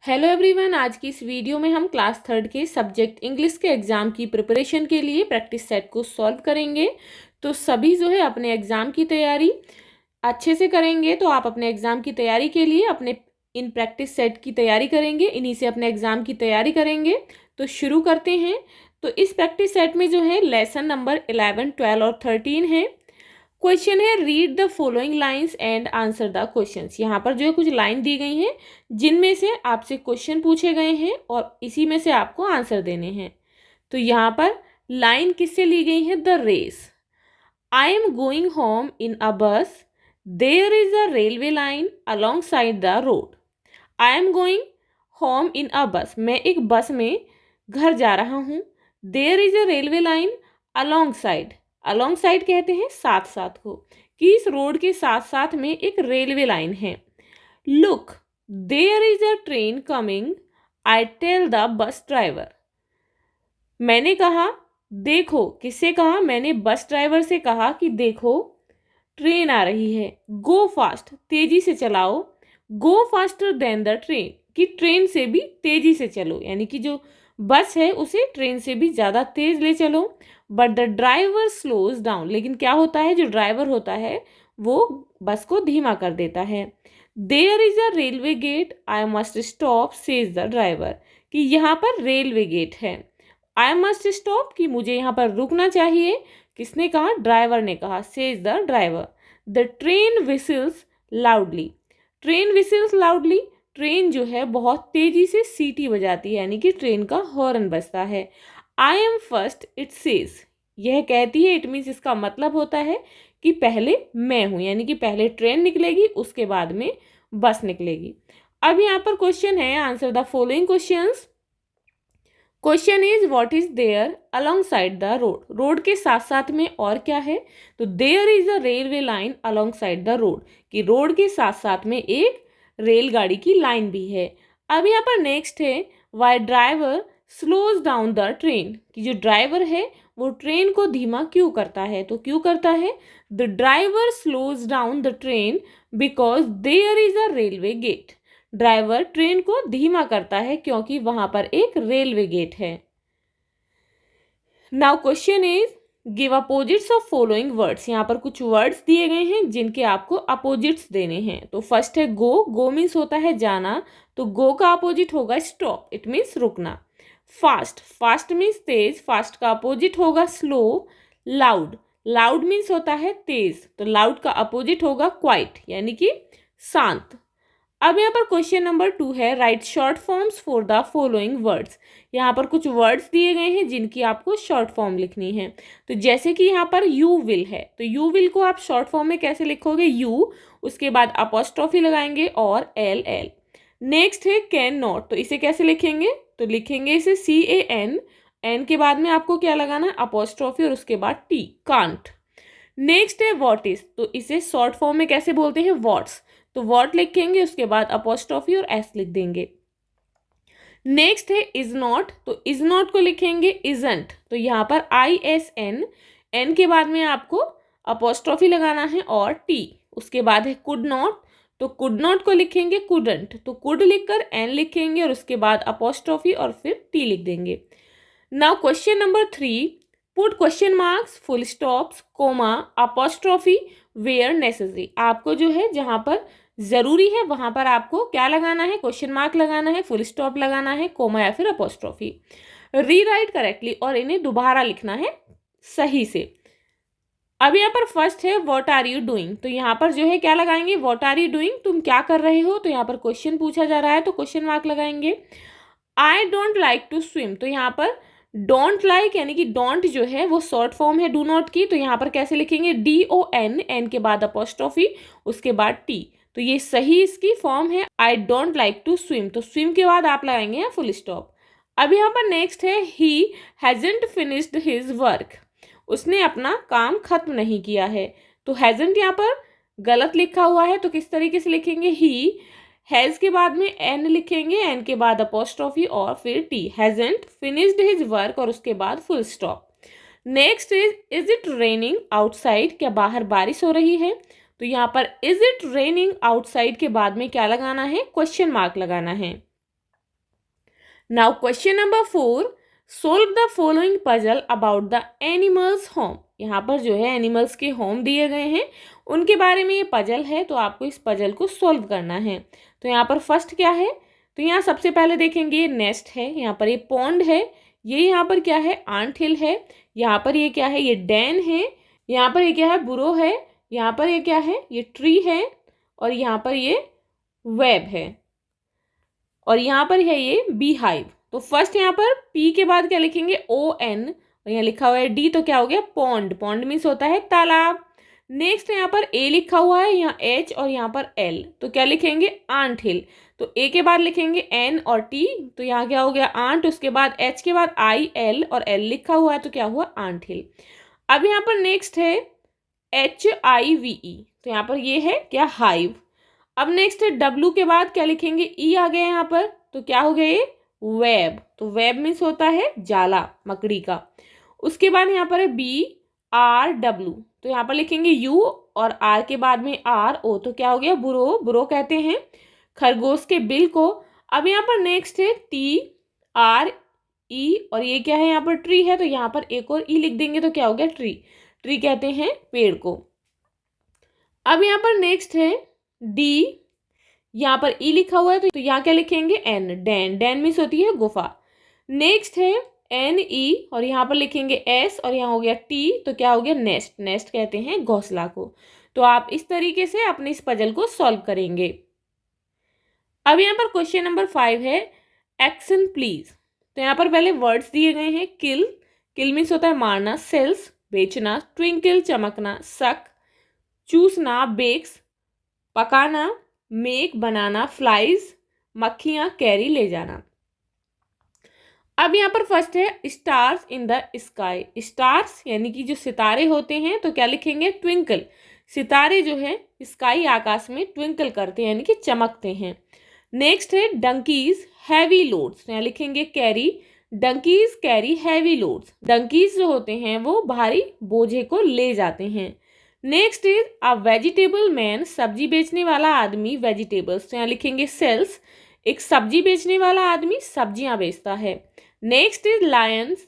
Hello everyone, आज की इस वीडियो में हम क्लास थर्ड के सब्जेक्ट इंग्लिश के एग्ज़ाम की प्रिपरेशन के लिए प्रैक्टिस सेट को सॉल्व करेंगे। तो सभी जो है अपने एग्ज़ाम की तैयारी अच्छे से करेंगे तो आप अपने एग्ज़ाम की तैयारी के लिए अपने इन प्रैक्टिस सेट की तैयारी करेंगे, इन्हीं से अपने एग्ज़ाम की तैयारी करेंगे। तो शुरू करते हैं। तो इस प्रैक्टिस सेट में जो है लेसन नंबर 11, 12 और 13 है। क्वेश्चन है read the following lines and answer the questions. यहाँ पर जो है कुछ लाइन दी गई हैं जिनमें से आपसे क्वेश्चन पूछे गए हैं और इसी में से आपको आंसर देने हैं। तो यहाँ पर लाइन किससे ली गई है? The race. I am going home in a bus, there is a railway line alongside the road. I am going home in a bus, मैं एक बस में घर जा रहा हूँ। There is a railway line alongside, alongside कहते हैं साथ साथ को, कि इस रोड के साथ साथ में एक रेलवे लाइन है। Look, there is a train coming, I tell the bus driver. मैंने कहा देखो, किससे कहा? मैंने बस ड्राइवर से कहा कि देखो ट्रेन आ रही है। गो फास्ट, तेजी से चलाओ। गो फास्टर देन द ट्रेन, कि ट्रेन से भी तेजी से चलो, यानी कि जो बस है उसे ट्रेन से भी ज़्यादा तेज ले चलो। But the driver slows down, लेकिन क्या होता है, जो ड्राइवर होता है वो बस को धीमा कर देता है। There is a railway gate, I must stop says the driver, कि यहाँ पर रेलवे गेट है। आई मस्ट स्टॉप, कि मुझे यहाँ पर रुकना चाहिए। किसने कहा? ड्राइवर ने कहा। Says the driver. The train whistles loudly, train whistles loudly, train जो है बहुत तेजी से सीटी बजाती है, यानी कि ट्रेन का हॉर्न बजता है। I am first it says, यह कहती है, इट मीन्स इसका मतलब होता है कि पहले मैं हूँ, यानी कि पहले ट्रेन निकलेगी उसके बाद में बस निकलेगी। अब यहाँ पर क्वेश्चन है answer the following questions. Question is what is there alongside the road, road के साथ साथ में और क्या है? तो there is a railway line alongside the road, कि रोड के साथ साथ में एक रेलगाड़ी की लाइन भी है। अब यहाँ पर नेक्स्ट है why driver slows down the train, कि जो ड्राइवर है वो ट्रेन को धीमा क्यों करता है? तो क्यों करता है? The driver slows down the train because there is a railway gate, driver train को धीमा करता है क्योंकि वहां पर एक रेलवे गेट है। Now question is give opposites of following words, यहाँ पर कुछ वर्ड्स दिए गए हैं जिनके आपको अपोजिट्स देने हैं। तो फर्स्ट है गो, गो मीन्स होता है जाना, तो गो का अपोजिट होगा स्टॉप, इट मीन्स रुकना। फास्ट, फास्ट मीन्स तेज, फास्ट का अपोजिट होगा स्लो। लाउड, लाउड मीन्स होता है तेज, तो लाउड का अपोजिट होगा क्वाइट, यानी कि शांत। अब यहाँ पर क्वेश्चन नंबर 2 है right short forms for the following words, यहाँ पर कुछ वर्ड्स दिए गए हैं जिनकी आपको शॉर्ट फॉर्म लिखनी है। तो जैसे कि यहाँ पर यू विल है, तो यू विल को आप शॉर्ट फॉर्म में कैसे लिखोगे? यू, उसके बाद अपॉस्ट्रोफी लगाएंगे और एल एल। नेक्स्ट है कैन नॉट, तो इसे कैसे लिखेंगे? तो लिखेंगे इसे CAN, एन के बाद में आपको क्या लगाना है? अपॉस्ट्रोफी और उसके बाद टी, कांट। नेक्स्ट है वॉट इज, तो इसे शॉर्ट फॉर्म में कैसे बोलते हैं? वॉट्स, तो वॉट लिखेंगे उसके बाद अपॉस्ट्रोफी और एस लिख देंगे। नेक्स्ट है इज नॉट, तो इज नॉट को लिखेंगे इजंट, तो यहाँ पर ISN, एन के बाद में आपको अपॉस्ट्रोफी लगाना है और टी, उसके बाद है कुड नॉट, तो कुड नॉट को लिखेंगे कुडंट, तो कुड लिखकर एन लिखेंगे और उसके बाद अपॉस्ट्रोफी और फिर टी लिख देंगे। Now question number 3, put question marks, full stops, comma, apostrophe where necessary. आपको जो है जहाँ पर ज़रूरी है वहाँ पर आपको क्या लगाना है? क्वेश्चन मार्क लगाना है, फुल स्टॉप लगाना है, कोमा या फिर अपॉस्ट्रोफी। रीराइट करेक्टली, और इन्हें दोबारा लिखना है सही से। अब यहाँ पर फर्स्ट है व्हाट आर यू डूइंग, तो यहाँ पर जो है क्या लगाएंगे? व्हाट आर यू डूइंग, तुम क्या कर रहे हो? तो यहाँ पर क्वेश्चन पूछा जा रहा है तो क्वेश्चन मार्क लगाएंगे। I don't like to swim, तो यहाँ पर डोंट लाइक यानी कि डोंट जो है वो शॉर्ट फॉर्म है डू नॉट की, तो यहाँ पर कैसे लिखेंगे? DON, एन के बाद अपॉस्ट्रोफी उसके बाद टी, तो ये सही इसकी फॉर्म है I don't like to swim, तो स्विम के बाद आप लगाएंगे यहाँ फुल स्टॉप। अब यहाँ पर नेक्स्ट है he hasn't finished his work, उसने अपना काम खत्म नहीं किया है, तो हैजंट यहाँ पर गलत लिखा हुआ है, तो किस तरीके से लिखेंगे? ही, हैज़ के बाद में एन लिखेंगे, एन के बाद अपॉस्ट्रोफी और फिर T, hasn't finished his work और उसके बाद full stop. Next is it raining outside, क्या बाहर बारिश हो रही है? तो यहाँ पर इज इट रेनिंग आउटसाइड के बाद में क्या लगाना है? क्वेश्चन मार्क लगाना है। Now question number 4, solve the following puzzle about the animals home. यहाँ पर जो है एनिमल्स के होम दिए गए हैं, उनके बारे में ये पजल है, तो आपको इस पजल को सोल्व करना है। तो यहाँ पर फर्स्ट क्या है, तो यहाँ सबसे पहले देखेंगे ये नेस्ट है, यहाँ पर ये पॉन्ड है, ये यहाँ पर क्या है आंट हिल है, यहाँ पर ये क्या है ये डैन है, यहाँ पर ये क्या है बुरो है, यहाँ पर ये क्या है ये ट्री है, और यहाँ पर ये वेब है, और यहाँ पर है ये बी हाइव। तो फर्स्ट यहाँ पर पी के बाद क्या लिखेंगे ओ एन, और यहाँ लिखा हुआ है डी, तो क्या हो गया पॉन्ड, पॉन्ड मीन्स होता है तालाब। नेक्स्ट यहाँ पर ए लिखा हुआ है, यहाँ एच और यहाँ पर एल, तो क्या लिखेंगे आंट हिल। तो ए के बाद लिखेंगे एन और टी, तो यहाँ क्या हो गया आंट, उसके बाद एच के बाद आई एल और एल लिखा हुआ है, तो क्या हुआ आंट हिल। अब यहाँ पर नेक्स्ट है HIVE, तो यहाँ पर ये है क्या हाइव। अब नेक्स्ट है डब्लू के बाद क्या लिखेंगे ई आ गया यहाँ पर, तो क्या हो गया ये वेब, तो वेब मीन्स होता है जाला मकड़ी का। उसके बाद यहाँ पर है BRW, तो यहाँ पर लिखेंगे यू और आर के बाद में RO, तो क्या हो गया बुरो, बुरो कहते हैं खरगोश के बिल को। अब यहाँ पर नेक्स्ट है TRE, और ये क्या है यहाँ पर ट्री है, तो यहाँ पर एक और ई लिख देंगे, तो क्या हो गया ट्री, ट्री कहते हैं पेड़ को। अब यहाँ पर नेक्स्ट है डी, यहाँ पर ई लिखा हुआ है, तो यहाँ क्या लिखेंगे एन, डैन, डैन मीन्स होती है गुफा। नेक्स्ट है NE, और यहाँ पर लिखेंगे एस, और यहाँ हो गया टी, तो क्या हो गया नेस्ट, नेस्ट कहते हैं घोंसला को। तो आप इस तरीके से अपने इस पजल को सॉल्व करेंगे। अब यहाँ पर क्वेश्चन नंबर 5 है एक्शन प्लीज। तो यहाँ पर पहले वर्ड्स दिए गए हैं, किल, किल मीन्स होता है मारना, सेल्स बेचना, ट्विंकल चमकना, सक चूसना, बेक्स पकाना, मेक बनाना, फ्लाइज मक्खियाँ, कैरी ले जाना। अब यहाँ पर फर्स्ट है stars in the sky, stars यानी कि जो सितारे होते हैं, तो क्या लिखेंगे ट्विंकल, सितारे जो है स्काई आकाश में ट्विंकल करते हैं यानी कि चमकते हैं। नेक्स्ट है डंकीज हैवी लोड्स, यहाँ लिखेंगे carry, donkeys carry heavy loads, donkeys जो होते हैं वो भारी बोझे को ले जाते हैं। Next is a vegetable man, सब्जी बेचने वाला आदमी, वेजिटेबल्स, तो यहाँ लिखेंगे सेल्स, एक सब्जी बेचने वाला आदमी सब्जियां बेचता है। नेक्स्ट इज लायंस,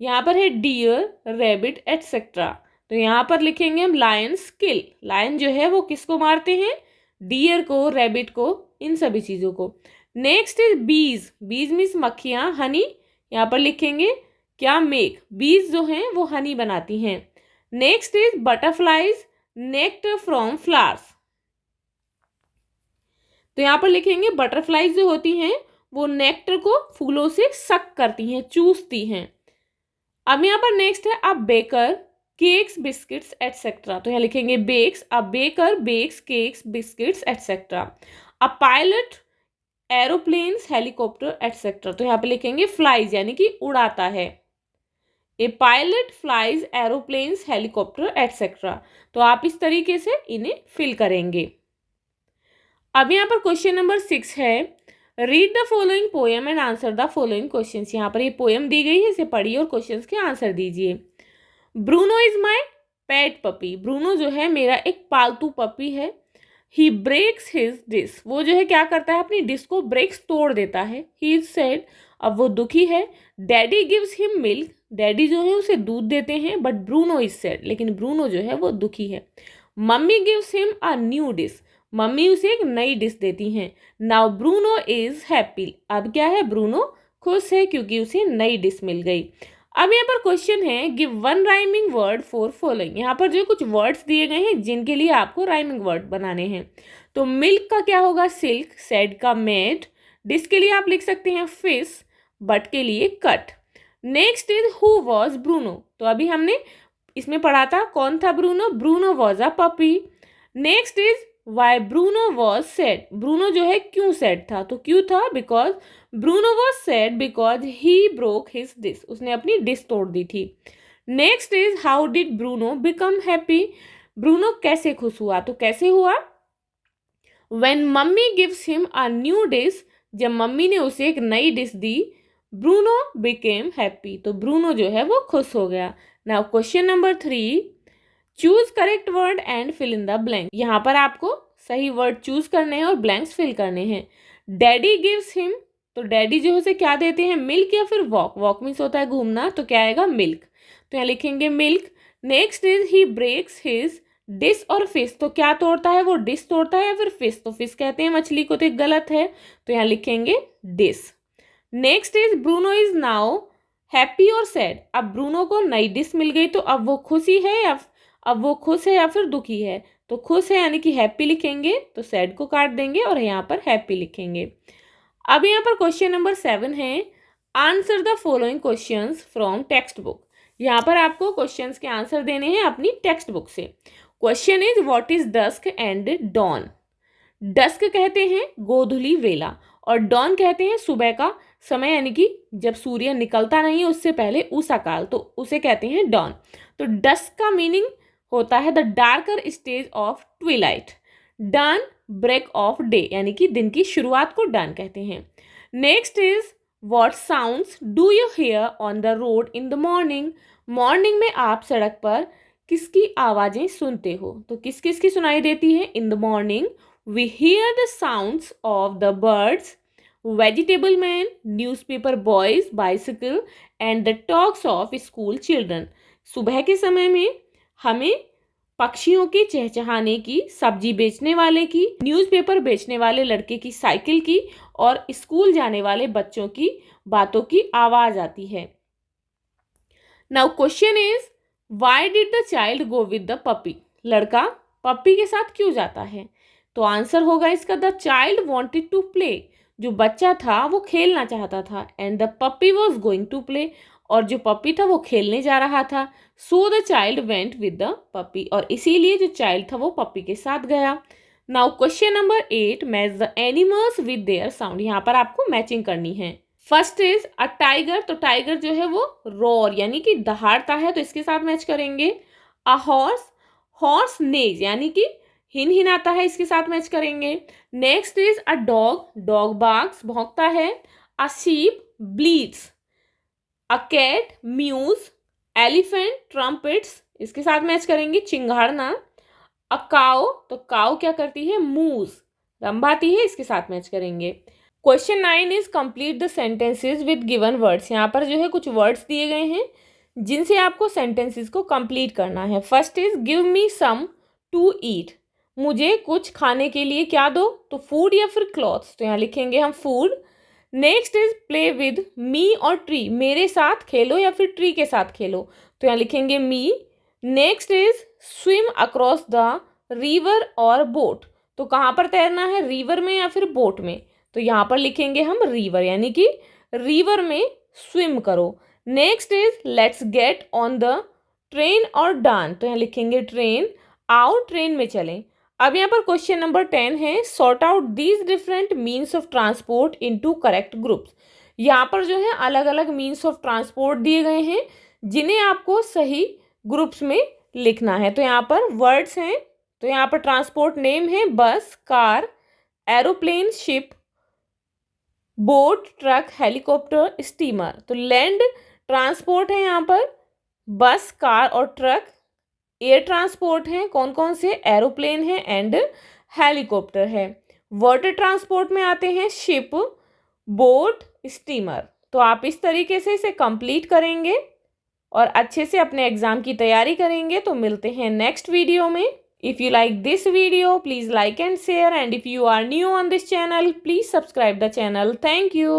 यहाँ पर है डियर रैबिट एटसेट्रा, तो यहाँ पर लिखेंगे हम लायंस किल, लायन जो है वो किसको मारते हैं डियर को, रैबिट को, इन सभी चीज़ों को। नेक्स्ट इज बीज, बीज मीन्स मक्खियाँ, हनी, यहाँ पर लिखेंगे क्या मेक, बीज जो हैं वो हनी बनाती हैं। Next is butterflies nectar from flowers, तो यहाँ पर लिखेंगे बटरफ्लाइज जो होती हैं वो नेक्टर को फूलों से सक करती हैं, चूसती हैं। अब यहाँ पर नेक्स्ट है a baker cakes biscuits etcetera, तो यहाँ लिखेंगे bakes, a baker bakes cakes biscuits etcetera. A pilot aeroplanes helicopter etcetera, तो यहाँ पे लिखेंगे फ्लाइज यानी कि उड़ाता है, a pilot flies aeroplanes helicopter etcetera. तो आप इस तरीके से इन्हें फिल करेंगे। अब यहाँ पर क्वेश्चन नंबर 6 है read the following poem and answer the following questions. यहाँ पर ये पोएम दी गई है, इसे पढ़िए और क्वेश्चंस के आंसर दीजिए। Bruno is my pet puppy, Bruno जो है मेरा एक पालतू पपी है। ही ब्रेक्स हिज डिश, वो जो है क्या करता है अपनी डिश को ब्रेक्स तोड़ देता है। ही इज सैड, अब वो दुखी है। Daddy gives him milk, daddy जो है उसे दूध देते हैं, बट ब्रूनो इज सैड, लेकिन ब्रूनो जो है वो दुखी है। Mummy gives him a new dish, mummy उसे एक नई डिश देती हैं। नाउ ब्रूनो इज हैप्पी, अब क्या है ब्रूनो खुश है क्योंकि उसे नई डिश मिल गई। अब यहाँ पर क्वेश्चन है give one rhyming word for following, यहाँ पर जो कुछ वर्ड्स दिए गए हैं जिनके लिए आपको राइमिंग वर्ड बनाने हैं। तो मिल्क का क्या होगा सिल्क, सैड का मेड, डिश के लिए आप लिख सकते हैं फिश, बट के लिए cut. Next is who was Bruno, तो अभी हमने इसमें पढ़ा था कौन था Bruno, Bruno was a puppy. Next is why Bruno was sad, Bruno जो है क्यों सैड था, तो क्यों था because Bruno was sad because he broke his dish, उसने अपनी डिश तोड़ दी थी। Next is how did Bruno become happy, Bruno कैसे खुश हुआ, तो कैसे हुआ when mummy gives him a new dish, जब मम्मी ने उसे एक नई डिश दी। ब्रूनो बिकेम हैप्पी, तो ब्रूनो जो है वो खुश हो गया। Now question number 3 choose correct word and fill in the blank, यहाँ पर आपको सही वर्ड चूज करने हैं और ब्लैंक्स फिल करने हैं। डैडी गिव्स हिम, तो डैडी जो है उसे क्या देते हैं, मिल्क या फिर वॉक, वॉक मीन्स होता है घूमना, तो क्या आएगा मिल्क, तो यहाँ लिखेंगे milk. Next is he breaks his dish और फिश, तो क्या तोड़ता है वो, डिश तोड़ता है या फिर फिश, तो फिश कहते हैं मछली को, तो एक गलत है, तो यहाँ लिखेंगे dish. Next is Bruno is now happy और सैड, अब ब्रूनो को नई डिश मिल गई तो अब वो खुशी है या अब वो खुश है या फिर दुखी है, तो खुश है यानी कि हैप्पी लिखेंगे, तो सैड को काट देंगे और यहाँ पर हैप्पी लिखेंगे। अब यहाँ पर क्वेश्चन नंबर 7 है, answer the following questions from text book. यहाँ पर आपको क्वेश्चंस के आंसर देने हैं अपनी टेक्स्ट बुक से। Question is what is dusk and dawn. Dusk कहते हैं गोधूली वेला और डॉन कहते हैं सुबह का समय, यानी कि जब सूर्य निकलता नहीं है उससे पहले उषा काल, तो उसे कहते हैं डॉन। तो डस्क का मीनिंग होता है the darker stage of twilight. Dawn break of day, यानी कि दिन की शुरुआत को डॉन कहते हैं। Next is what sounds do you hear on the road in the morning. Morning में आप सड़क पर किसकी आवाज़ें सुनते हो, तो किस किस की सुनाई देती है, in the morning we hear the sounds of the birds, vegetable man, newspaper boys, bicycle and the talks of school children. सुबह के समय में हमें पक्षियों के चहचहाने की, सब्जी बेचने वाले की, न्यूज़पेपर बेचने वाले लड़के की साइकिल की और स्कूल जाने वाले बच्चों की बातों की आवाज़ आती है। Now question is why did the child go with the puppy. लड़का पप्पी के साथ क्यों जाता है, तो आंसर होगा इसका the child wanted to play. जो बच्चा था वो खेलना चाहता था, and the puppy was going to play, और जो पप्पी था वो खेलने जा रहा था। So the child went with the puppy, और इसीलिए जो चाइल्ड था वो पप्पी के साथ गया। Now question number 8, match the animals with their sound. यहाँ पर आपको मैचिंग करनी है। फर्स्ट इज अ टाइगर, तो टाइगर जो है वो रोर यानी कि दहाड़ता है, तो इसके साथ मैच करेंगे। अ हॉर्स, हॉर्स नेज यानी कि हिनहिनाता है, इसके साथ मैच करेंगे। Next is a dog, dog barks भौंकता है। A sheep bleats. A cat mews. Elephant trumpets, इसके साथ मैच करेंगे, चिंघाड़ना। अ काउ, तो काउ क्या करती है, मूज रंभाती है, इसके साथ मैच करेंगे। Question 9 is complete the sentences with given words. यहाँ पर जो है कुछ वर्ड्स दिए गए हैं जिनसे आपको सेंटेंसेस को कंप्लीट करना है। First is give me some to eat, मुझे कुछ खाने के लिए क्या दो, तो फूड या फिर क्लॉथ्स, तो यहाँ लिखेंगे हम food. Next is play with me और ट्री, मेरे साथ खेलो या फिर ट्री के साथ खेलो, तो यहाँ लिखेंगे me. Next is swim across the river और बोट, तो कहाँ पर तैरना है, रिवर में या फिर बोट में, तो यहाँ पर लिखेंगे हम रिवर, यानी कि रिवर में स्विम करो। Next is let's get on the train और डान, तो यहाँ लिखेंगे ट्रेन, आओ ट्रेन में चलें। अब यहाँ पर क्वेश्चन नंबर 10 है sort out these different means of transport into correct groups. यहाँ पर जो है अलग अलग मीन्स ऑफ ट्रांसपोर्ट दिए गए हैं जिन्हें आपको सही ग्रुप्स में लिखना है। तो यहाँ पर वर्ड्स हैं, तो यहाँ पर ट्रांसपोर्ट नेम है बस, car, aeroplane, ship, boat, truck, helicopter, steamer. तो लैंड ट्रांसपोर्ट है यहाँ पर बस, कार और ट्रक। एयर ट्रांसपोर्ट है, कौन कौन से, एरोप्लेन है एंड हेलीकॉप्टर है। वाटर ट्रांसपोर्ट में आते हैं शिप, बोट, स्टीमर। तो आप इस तरीके से इसे कंप्लीट करेंगे और अच्छे से अपने एग्जाम की तैयारी करेंगे। तो मिलते हैं नेक्स्ट वीडियो में। If you like this video, please like and share, and if you are new on this channel, please subscribe the channel. Thank you.